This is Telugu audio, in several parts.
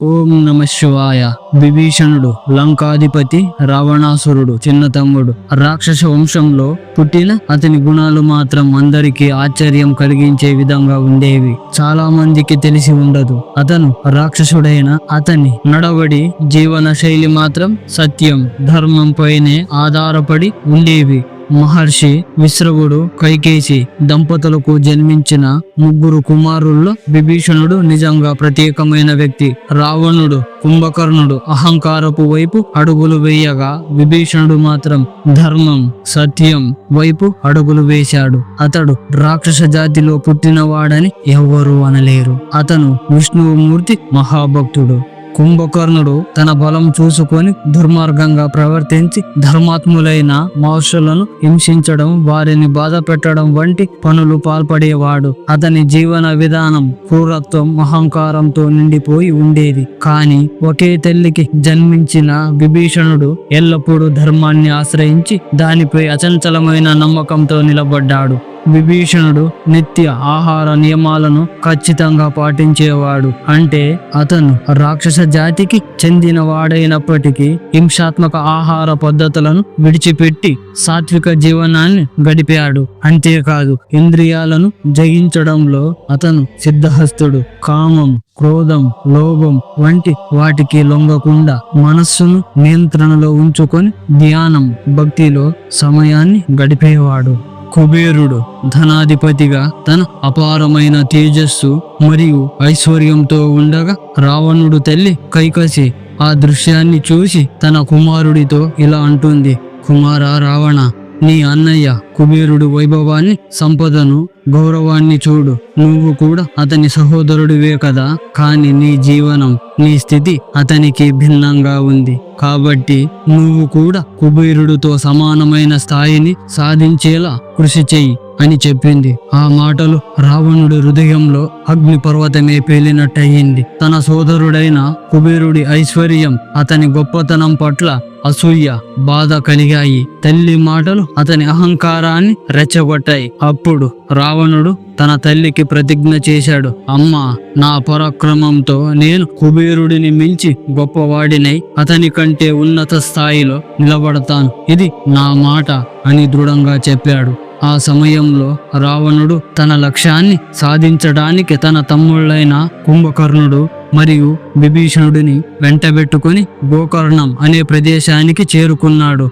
ఓం నమ శివాయ. విభీషణుడు లంకాధిపతి, రావణాసురుడు చిన్న తమ్ముడు. రాక్షస వంశంలో పుట్టిన అతని గుణాలు మాత్రం అందరికీ ఆశ్చర్యం కలిగించే విధంగా ఉండేవి. చాలా మందికి తెలిసి ఉండదు. అతను రాక్షసుడైన అతని నడవడి, జీవన శైలి మాత్రం సత్యం, ధర్మం పైనే ఆధారపడి ఉండేవి. మహర్షి విశ్రవుడు, కైకేసి దంపతులకు జన్మించిన ముగ్గురు కుమారుల్లో విభీషణుడు నిజంగా ప్రత్యేకమైన వ్యక్తి. రావణుడు, కుంభకర్ణుడు అహంకారపు వైపు అడుగులు వేయగా, విభీషణుడు మాత్రం ధర్మం, సత్యం వైపు అడుగులు వేశాడు. అతడు రాక్షస జాతిలో పుట్టినవాడని ఎవ్వరూ అనలేరు. అతను విష్ణుమూర్తి మహాభక్తుడు. కుంభకర్ణుడు తన బలం చూసుకొని దుర్మార్గంగా ప్రవర్తించి ధర్మాత్ములైన మహర్షులను హింసించడం, వారిని బాధ పెట్టడం వంటి పనులు పాల్పడేవాడు. అతని జీవన విధానం క్రూరత్వం, అహంకారంతో నిండిపోయి ఉండేది. కానీ ఒకే తల్లికి జన్మించిన విభీషణుడు ఎల్లప్పుడూ ధర్మాన్ని ఆశ్రయించి దానిపై అచంచలమైన నమ్మకంతో నిలబడ్డాడు. విభీషణుడు నిత్య ఆహార నియమాలను ఖచ్చితంగా పాటించేవాడు. అంటే అతను రాక్షస జాతికి చెందిన వాడైనప్పటికీ హింసాత్మక ఆహార పద్ధతులను విడిచిపెట్టి సాత్విక జీవనాన్ని గడిపాడు. అంతేకాదు, ఇంద్రియాలను జయించడంలో అతను సిద్ధహస్తుడు. కామం, క్రోధం, లోభం వంటి వాటికి లొంగకుండా మనస్సును నియంత్రణలో ఉంచుకొని ధ్యానం, భక్తిలో సమయాన్ని గడిపేవాడు. కుబేరుడు ధనాధిపతిగా తన అపారమైన తేజస్సు మరియు ఐశ్వర్యంతో ఉండగా, రావణుడు తల్లి కైకసి ఆ దృశ్యాన్ని చూసి తన కుమారుడితో ఇలా అంటుంది: కుమారా రావణ, నీ అన్నయ్య కుబేరుడు వైభవాన్ని, సంపదను, గౌరవాన్ని చూడు. నువ్వు కూడా అతని సహోదరుడివే కదా. కానీ నీ జీవనం, నీ స్థితి అతనికి భిన్నంగా ఉంది. కాబట్టి నువ్వు కూడా కుబేరుడితో సమానమైన స్థాయిని సాధించేలా కృషి చెయ్యి అని చెప్పింది. ఆ మాటలు రావణుడి హృదయంలో అగ్ని పర్వతమే పేలినట్టయింది. తన సోదరుడైన కుబేరుడి ఐశ్వర్యం, అతని గొప్పతనం పట్ల అసూయ, బాధ కలిగాయి. తల్లి మాటలు అతని అహంకారాన్ని రెచ్చగొట్టాయి. అప్పుడు రావణుడు తన తల్లికి ప్రతిజ్ఞ చేశాడు: అమ్మా, నా పరాక్రమంతో నేను కుబేరుడిని మించి గొప్పవాడినై అతని కంటే ఉన్నత స్థాయిలో నిలబడతాను. ఇది నా మాట అని దృఢంగా చెప్పాడు. ఆ సమయంలో రావణుడు తన లక్ష్యాన్ని సాధించడానికి తన తమ్ముళ్ళైన కుంభకర్ణుడు మరియు విభీషణుడిని వెంటబెట్టుకుని గోకర్ణం అనే ప్రదేశానికి చేరుకున్నాడు.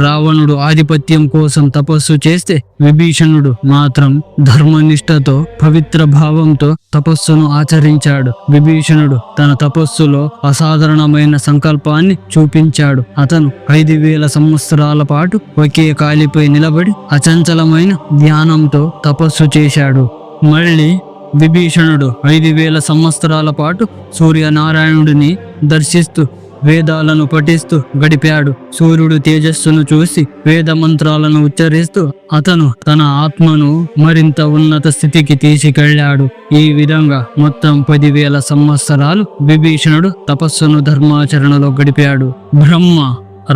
రావణుడు ఆధిపత్యం కోసం తపస్సు చేస్తే, విభీషణుడు మాత్రం ధర్మనిష్టతో, పవిత్ర భావంతో తపస్సును ఆచరించాడు. విభీషణుడు తన తపస్సులో అసాధారణమైన సంకల్పాన్ని చూపించాడు. అతను 5000 సంవత్సరాల పాటు ఒకే కాలిపై నిలబడి అచంచలమైన ధ్యానంతో తపస్సు చేశాడు. మళ్ళీ విభీషణుడు 5000 సంవత్సరాల పాటు సూర్యనారాయణుడిని దర్శిస్తూ వేదాలను పఠిస్తూ గడిపాడు. సూర్యుడు తేజస్సును చూసి వేద మంత్రాలను ఉచ్చరిస్తూ అతను తన ఆత్మను మరింత ఉన్నత స్థితికి తీసుకెళ్లాడు. ఈ విధంగా మొత్తం 10,000 సంవత్సరాలు విభీషణుడు తపస్సును, ధర్మాచరణలో గడిపాడు. బ్రహ్మ,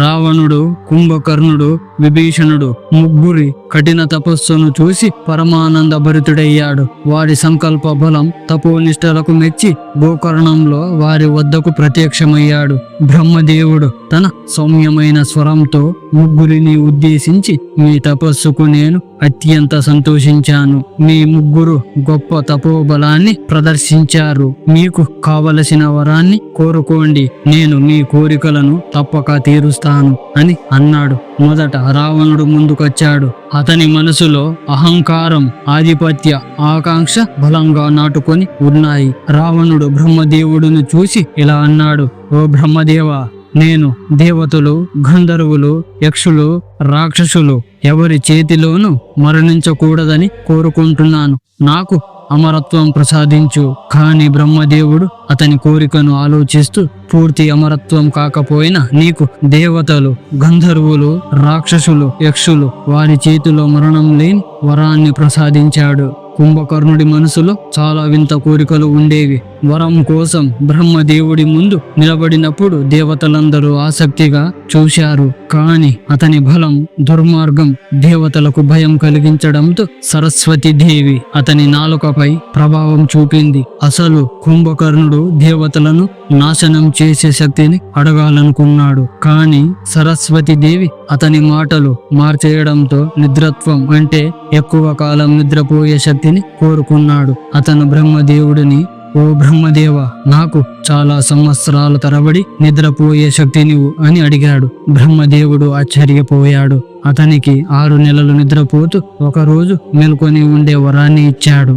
రావణుడు, కుంభకర్ణుడు, విభీషణుడు ముగ్గురి కఠిన తపస్సును చూసి పరమానంద భరితుడయ్యాడు. వారి సంకల్ప బలం, తపోనిష్టలకు మెచ్చి గోకర్ణంలో వారి వద్దకు ప్రత్యక్షమయ్యాడు. బ్రహ్మదేవుడు తన సౌమ్యమైన స్వరంతో ముగ్గురిని ఉద్దేశించి: మీ తపస్సుకు నేను అత్యంత సంతోషించాను. మీ ముగ్గురు గొప్ప తపోబలాన్ని ప్రదర్శించారు. మీకు కావలసిన వరాన్ని కోరుకోండి, నేను మీ కోరికలను తప్పక తీరుస్తాను అని అన్నాడు. మొదట రావణుడు ముందుకొచ్చాడు. అతని మనసులో అహంకారం, ఆధిపత్య ఆకాంక్ష బలంగా నాటుకొని ఉన్నాయి. రావణుడు బ్రహ్మదేవుడిని చూసి ఇలా అన్నాడు: ఓ బ్రహ్మదేవా, నేను దేవతలు, గంధర్వులు, యక్షులు, రాక్షసులు ఎవరి చేతిలోనూ మరణించకూడదని కోరుకుంటున్నాను. నాకు అమరత్వం ప్రసాదించు. కాని బ్రహ్మదేవుడు అతని కోరికను ఆలోచిస్తూ, పూర్తి అమరత్వం కాకపోయినా నీకు దేవతలు, గంధర్వులు, రాక్షసులు, యక్షులు వారి చేతిలో మరణం లేని వరాన్ని ప్రసాదించాడు. కుంభకర్ణుడి మనసులో చాలా వింత కోరికలు ఉండేవి. వరం కోసం బ్రహ్మదేవుడి ముందు నిలబడినప్పుడు దేవతలందరూ ఆసక్తిగా చూశారు. కాని అతని బలం, దుర్మార్గం దేవతలకు భయం కలిగించడంతో సరస్వతీదేవి అతని నాలుకపై ప్రభావం చూపింది. అసలు కుంభకర్ణుడు దేవతలను నాశనం చేసే శక్తిని అడగాలనుకున్నాడు. కానీ సరస్వతి దేవి అతని మాటలు మార్చేయడంతో నిద్రత్వం అంటే ఎక్కువ కాలం నిద్రపోయే శక్తిని కోరుకున్నాడు. అతను బ్రహ్మదేవుడిని, ఓ బ్రహ్మదేవ, నాకు చాలా సంవత్సరాల తరబడి నిద్రపోయే శక్తినివ్వు అని అడిగాడు. బ్రహ్మదేవుడు ఆశ్చర్యపోయాడు. అతనికి 6 నెలలు నిద్రపోతూ ఒకరోజు మేల్కొని ఉండే వరాన్ని ఇచ్చాడు.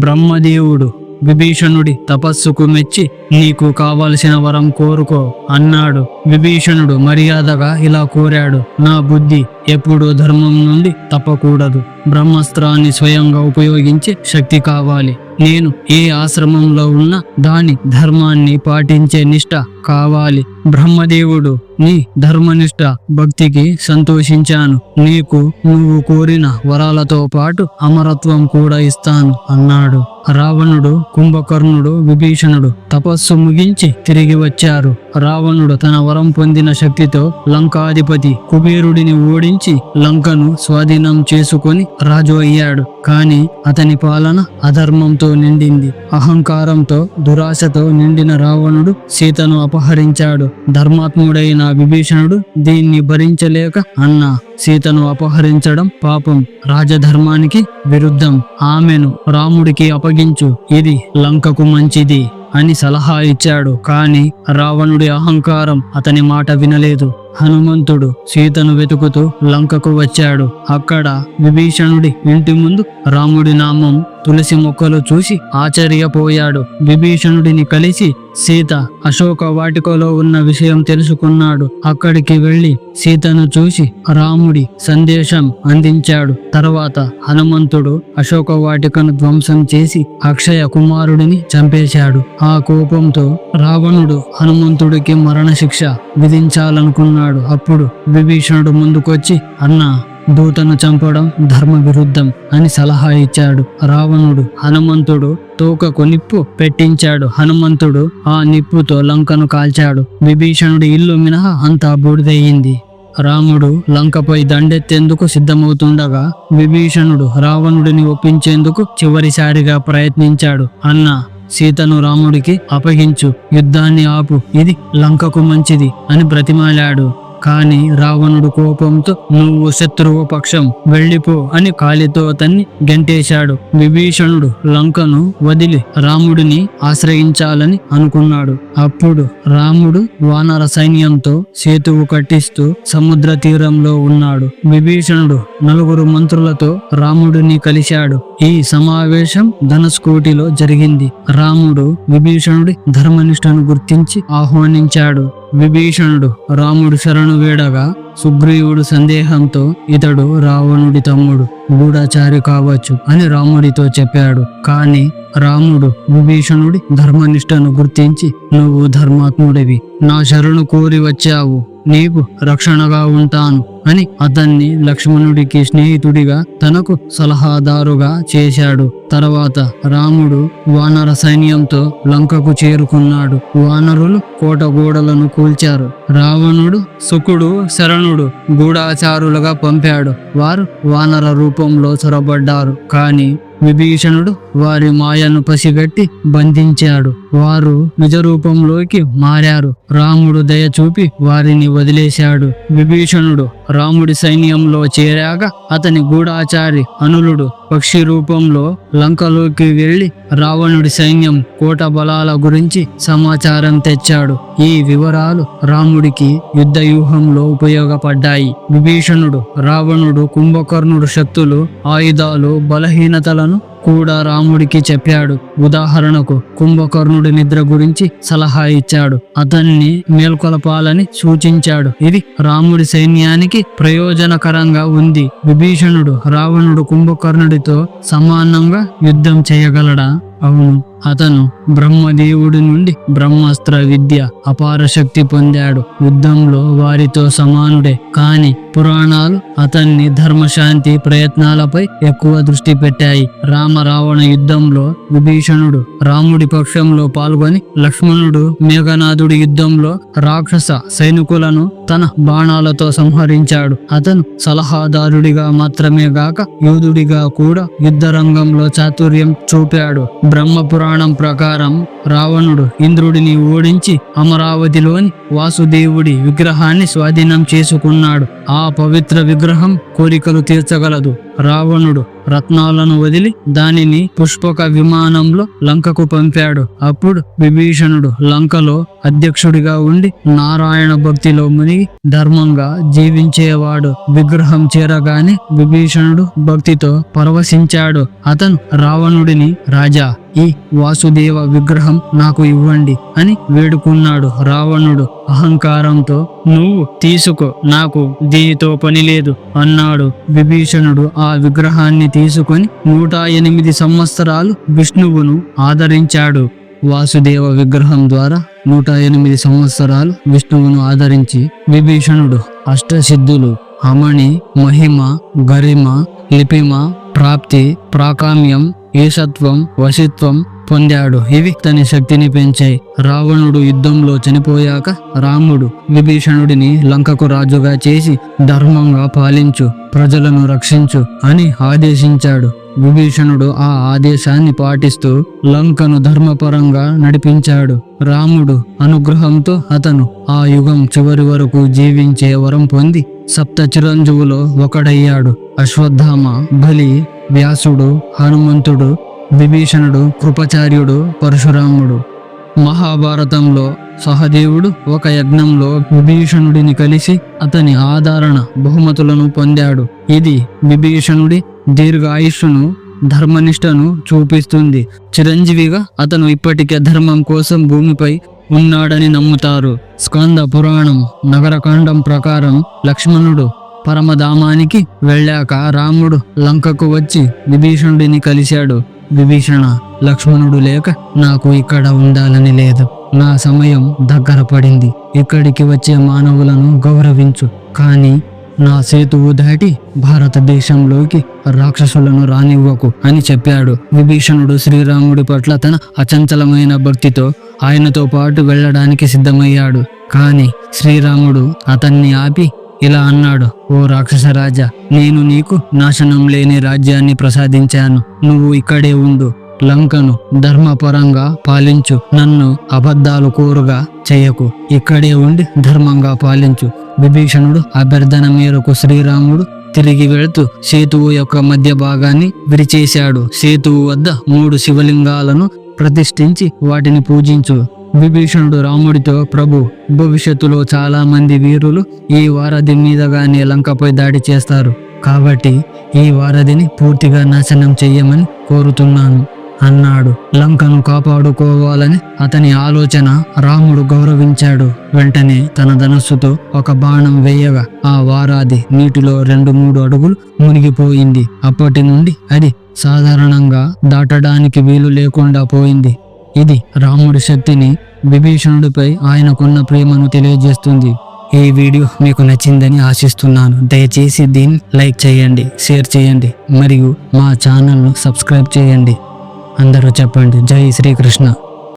బ్రహ్మదేవుడు విభీషణుడి తపస్సుకు మెచ్చి, నీకు కావలసిన వరం కోరుకో అన్నాడు. విభీషణుడు మర్యాదగా ఇలా కోరాడు, నా బుద్ధి ఎప్పుడూ ధర్మం నుండి తప్పకూడదు. బ్రహ్మాస్త్రాన్ని స్వయంగా ఉపయోగించే శక్తి కావాలి. నేను ఏ ఆశ్రమంలో ఉన్నా దాని ధర్మాన్ని పాటించే నిష్ఠ కావాలి. బ్రహ్మదేవుడు, నీ ధర్మనిష్ట భక్తికి సంతోషించాను. నీకు నువ్వు కోరిన వరాలతో పాటు అమరత్వం కూడా ఇస్తాను అన్నాడు. రావణుడు, కుంభకర్ణుడు, విభీషణుడు తపస్సు ముగించి తిరిగి వచ్చారు. రావణుడు తన వరం పొందిన శక్తితో లంకాధిపతి కుబేరుడిని ఓడించి లంకను స్వాధీనం చేసుకొని రాజు అయ్యాడు. కాని అతని పాలన అధర్మంతో నిండింది. అహంకారంతో, దురాశతో నిండిన రావణుడు సీతను అపహరించాడు. ధర్మాత్ముడైన విభీషణుడు దీన్ని భరించలేక, అన్నా, సీతను అపహరించడం పాపం, రాజధర్మానికి విరుద్ధం. ఆమెను రాముడికి అప్పగించు, ఇది లంకకు మంచిది అని సలహా ఇచ్చాడు. కాని రావణుడి అహంకారం అతని మాట వినలేదు. హనుమంతుడు సీతను వెతుకుతూ లంకకు వచ్చాడు. అక్కడ విభీషణుడి ఇంటి ముందు రాముడి నామం తులసి మొక్కలు చూసి ఆశ్చర్యపోయాడు. విభీషణుడిని కలిసి సీత అశోక వాటికలో ఉన్న విషయం తెలుసుకున్నాడు. అక్కడికి వెళ్లి సీతను చూసి రాముడి సందేశం అందించాడు. తర్వాత హనుమంతుడు అశోక వాటికను ధ్వంసం చేసి అక్షయ కుమారుడిని చంపేశాడు. ఆ కోపంతో రావణుడు హనుమంతుడికి మరణశిక్ష విధించాలనుకున్నాడు. అప్పుడు విభీషణుడు ముందుకొచ్చి, అన్నా, దూతను చంపడం ధర్మ విరుద్ధం అని సలహా ఇచ్చాడు. రావణుడు హనుమంతుడు తోకకు నిప్పు పెట్టించాడు. హనుమంతుడు ఆ నిప్పుతో లంకను కాల్చాడు. విభీషణుడి ఇల్లు మినహా అంతా బూడిదయ్యింది. రాముడు లంకపై దండెత్తేందుకు సిద్ధమవుతుండగా విభీషణుడు రావణుడిని ఒప్పించేందుకు చివరిసారిగా ప్రయత్నించాడు. అన్నా, సీతను రాముడికి అప్పగించు, యుద్ధాన్ని ఆపు, ఇది లంకకు మంచిది అని బ్రతిమాలాడు. కాని రావణుడు కోపంతో, నువ్వు శత్రువు పక్షం, వెళ్ళిపో అని కాలితో అతన్ని గెంటేశాడు. విభీషణుడు లంకను వదిలి రాముడిని ఆశ్రయించాలని అనుకున్నాడు. అప్పుడు రాముడు వానర సైన్యంతో సేతువు కట్టిస్తూ సముద్ర తీరంలో ఉన్నాడు. విభీషణుడు 4 మంత్రులతో రాముడిని కలిశాడు. ఈ సమావేశం ధనుష్కోటిలో జరిగింది. రాముడు విభీషణుడి ధర్మనిష్టను గుర్తించి ఆహ్వానించాడు. విభీషణుడు రాముడు శరణు వేడగా సుగ్రీవుడు సందేహంతో, ఇతడు రావణుడి తమ్ముడు, గూఢచారి కావచ్చు అని రాముడితో చెప్పాడు. కాని రాముడు విభీషణుడి ధర్మనిష్టను గుర్తించి, నువ్వు ధర్మాత్ముడివి, నా శరణు కోరి వచ్చావు, నీకు రక్షణగా ఉంటాను అని అతన్ని లక్ష్మణుడికి స్నేహితుడిగా, తనకు సలహాదారుగా చేశాడు. తర్వాత రాముడు వానర సైన్యంతో లంకకు చేరుకున్నాడు. వానరులు కోట గోడలను కూల్చారు. రావణుడు, శకుడు, శరణుడు గూఢాచారులుగా పంపాడు. వారు వానర రూపంలో చొరబడ్డారు. కాని విభీషణుడు వారి మాయను పసిగట్టి బంధించాడు. వారు నిజ రూపంలోకి మారారు. రాముడు దయ చూపి వారిని వదిలేశాడు. విభీషణుడు రాముడి సైన్యంలో చేరాక అతని గూఢాచారి అనులుడు పక్షి రూపంలో లంకలోకి వెళ్లి రావణుడి సైన్యం కోట బలాల గురించి సమాచారం తెచ్చాడు. ఈ వివరాలు రాముడికి యుద్ధ వ్యూహంలో ఉపయోగపడ్డాయి. విభీషణుడు, రావణుడు, కుంభకర్ణుడు శక్తులు, ఆయుధాలు, బలహీనతలను కూడా రాముడికి చెప్పాడు. ఉదాహరణకు కుంభకర్ణుడి నిద్ర గురించి సలహా ఇచ్చాడు. అతన్ని మేల్కొలపాలని సూచించాడు. ఇది రాముడి సైన్యానికి ప్రయోజనకరంగా ఉంది. విభీషణుడు రావణుడు కుంభకర్ణుడితో సమానంగా యుద్ధం చేయగలడా? అవును, అతను బ్రహ్మదేవుడి నుండి బ్రహ్మాస్త్ర విద్య, అపార శక్తి పొందాడు. యుద్ధంలో వారితో సమానుడే. కాని పురాణాలు అతన్ని ధర్మశాంతి ప్రయత్నాలపై ఎక్కువ దృష్టి పెట్టాయి. రావణ యుద్ధంలో విభీషణుడు రాముడి పక్షంలో పాల్గొని, లక్ష్మణుడు మేఘనాథుడి యుద్ధంలో రాక్షస సైనికులను తన బాణాలతో సంహరించాడు. అతను సలహాదారుడిగా మాత్రమే గాక యోధుడిగా కూడా యుద్ధ రంగంలో చాతుర్యం చూపాడు. బ్రహ్మ పురాణం ప్రకారం రావణుడు ఇంద్రుడిని ఓడించి అమరావతిలోని వాసుదేవుడి విగ్రహాన్ని స్వాధీనం చేసుకున్నాడు. ఆ పవిత్ర విగ్రహం కోరికలు తీర్చగలదు. రావణుడు రత్నాలను వదిలి దానిని పుష్పక విమానంలో లంకకు పంపాడు. అప్పుడు విభీషణుడు లంకలో అధ్యక్షుడిగా ఉండి నారాయణ భక్తిలో మునిగి ధర్మంగా జీవించేవాడు. విగ్రహం చేరగానే విభీషణుడు భక్తితో పరవశించాడు. అతను రావణుడిని, రాజా, ఈ వాసుదేవ విగ్రహం నాకు ఇవ్వండి అని వేడుకున్నాడు. రావణుడు అహంకారంతో, నువ్వు తీసుకో, నాకు దీనితో పని లేదు అన్నాడు. విభీషణుడు ఆ విగ్రహాన్ని తీసుకొని 108 సంవత్సరాలు విష్ణువును ఆదరించాడు. వాసుదేవ విగ్రహం ద్వారా 108 సంవత్సరాలు విష్ణువును ఆదరించి విభీషణుడు అష్టసిద్ధులు, అమణి, మహిమ, గరిమ, లిపిమ, ప్రాప్తి, ప్రాకామ్యం, ఈశత్వం, వశిత్వం పొందాడు. ఇవి తన శక్తిని పెంచాయి. రావణుడు యుద్ధంలో చనిపోయాక రాముడు విభీషణుడిని లంకకు రాజుగా చేసి ధర్మంగా పాలించు, ప్రజలను రక్షించు అని ఆదేశించాడు. విభీషణుడు ఆ ఆదేశాన్ని పాటిస్తూ లంకను ధర్మపరంగా నడిపించాడు. రాముడు అనుగ్రహంతో అతను ఆ యుగం చివరి వరకు జీవించే వరం పొంది సప్త చిరంజీవులో ఒకడయ్యాడు. అశ్వత్థామ, బలి, వ్యాసుడు, హనుమంతుడు, విభీషణుడు, కృపాచార్యుడు, పరశురాముడు. మహాభారతంలో సహదేవుడు ఒక యజ్ఞంలో విభీషణుడిని కలిసి అతని ఆదరణ బహుమతులను పొందాడు. ఇది విభీషణుడి దీర్ఘాయుష్ను, ధర్మనిష్టను చూపిస్తుంది. చిరంజీవిగా అతను ఇప్పటికే ధర్మం కోసం భూమిపై ఉన్నాడని నమ్ముతారు. స్కంద పురాణం నగరకాండం ప్రకారం లక్ష్మణుడు పరమధామానికి వెళ్ళాక రాముడు లంకకు వచ్చి విభీషణుడిని కలిశాడు. విభీషణ, లక్ష్మణుడు లేక నాకు ఇక్కడ ఉండాలని లేదు. నా సమయం దగ్గర పడింది. ఇక్కడికి వచ్చే మానవులను గౌరవించు, కానీ నా సేతువు దాటి భారతదేశంలోకి రాక్షసులను రానివ్వకు అని చెప్పాడు. విభీషణుడు శ్రీరాముడి పట్ల తన అచంచలమైన భక్తితో ఆయనతో పాటు వెళ్ళడానికి సిద్ధమయ్యాడు. కానీ శ్రీరాముడు అతన్ని ఆపి ఇలా అన్నాడు, ఓ రాక్షసరాజా, నేను నీకు నాశనం లేని రాజ్యాన్ని ప్రసాదించాను. నువ్వు ఇక్కడే ఉండు. లంకను ధర్మపరంగా పాలించు. నన్ను అబద్ధాలు కూరుగా చేయకు. ఇక్కడే ఉండి ధర్మంగా పాలించు. విభీషణుడు అభ్యర్థన మేరకు శ్రీరాముడు తిరిగి వెళుతూ సేతువు యొక్క మధ్య భాగాన్ని విరిచేశాడు. సేతువు వద్ద 3 శివలింగాలను ప్రతిష్ఠించి వాటిని పూజించు. విభీషణుడు రాముడితో, ప్రభు, భవిష్యత్తులో చాలా మంది వీరులు ఈ వారధి మీదగానే లంకపై దాడి చేస్తారు. కాబట్టి ఈ వారధిని పూర్తిగా నాశనం చెయ్యమని కోరుతున్నాను అన్నాడు. లంకను కాపాడుకోవాలని అతని ఆలోచన రాముడు గౌరవించాడు. వెంటనే తన ధనస్సుతో ఒక బాణం వేయగా ఆ వారాది నీటిలో 2-3 అడుగులు మునిగిపోయింది. అప్పటి నుండి అది సాధారణంగా దాటడానికి వీలు లేకుండా పోయింది. ఇది రాముడి శక్తిని, విభీషణుడిపై ఆయనకున్న ప్రేమను తెలియజేస్తుంది. ఈ వీడియో మీకు నచ్చిందని ఆశిస్తున్నాను. దయచేసి దీన్ని లైక్ చేయండి, షేర్ చేయండి మరియు మా ఛానల్ను సబ్స్క్రైబ్ చేయండి. అందరూ చెప్పండి, జై శ్రీకృష్ణ.